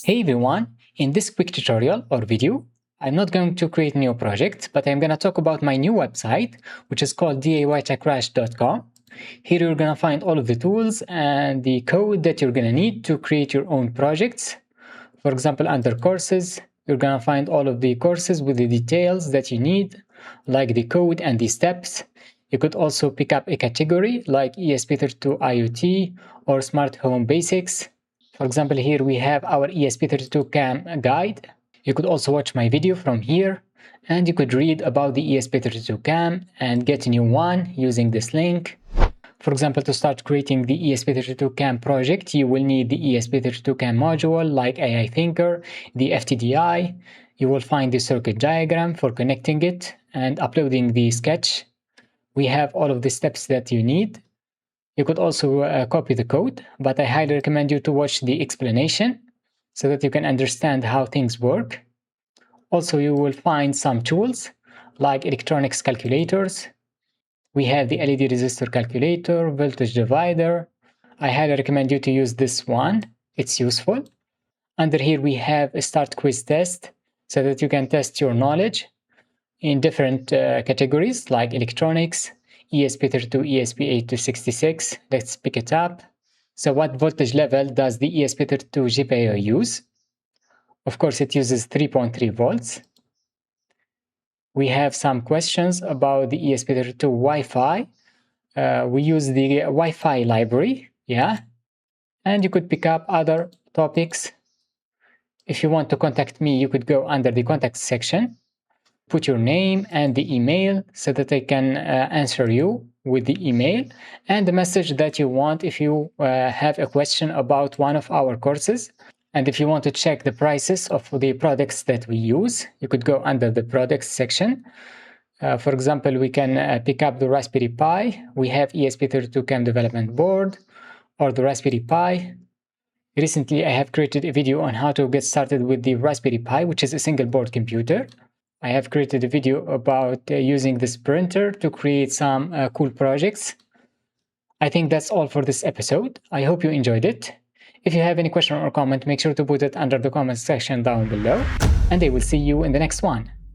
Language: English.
Hey everyone, in this quick tutorial or video, I'm not going to create a new project, but I'm going to talk about my new website, which is called DIYTechRush.com. Here you're going to find all of the tools and the code that you're going to need to create your own projects. For example, under courses, you're going to find all of the courses with the details that you need, like the code and the steps. You could also pick up a category like ESP32 IoT or Smart Home Basics. For example, here we have our ESP32 CAM guide. You could also watch my video from here, and you could read about the ESP32 CAM and get a new one using this link. For example, to start creating the ESP32 CAM project, you will need the ESP32 CAM module like AI Thinker, the FTDI. You will find the circuit diagram for connecting it and uploading the sketch. We have all of the steps that you need. You could also copy the code, but I highly recommend you to watch the explanation so that you can understand how things work. Also, you will find some tools like electronics calculators. We have the LED resistor calculator, voltage divider. I highly recommend you to use this one. It's useful. Under here, we have a start quiz test so that you can test your knowledge in different categories like electronics, ESP32, ESP8266. Let's pick it up. So what voltage level does the ESP32 GPIO use? Of course, it uses 3.3 volts. We have some questions about the ESP32 Wi-Fi. We use the Wi-Fi library, yeah. And you could pick up other topics. If you want to contact me, you could go under the contact section. Put your name and the email so that I can answer you with the email and the message that you want if you have a question about one of our courses. And if you want to check the prices of the products that we use, you could go under the products section. For example, we can pick up the Raspberry Pi. We have ESP32 CAM development board or the Raspberry Pi. Recently, I have created a video on how to get started with the Raspberry Pi, which is a single board computer. I have created a video about using this printer to create some cool projects. I think that's all for this episode. I hope you enjoyed it. If you have any question or comment, make sure to put it under the comment section down below, and I will see you in the next one.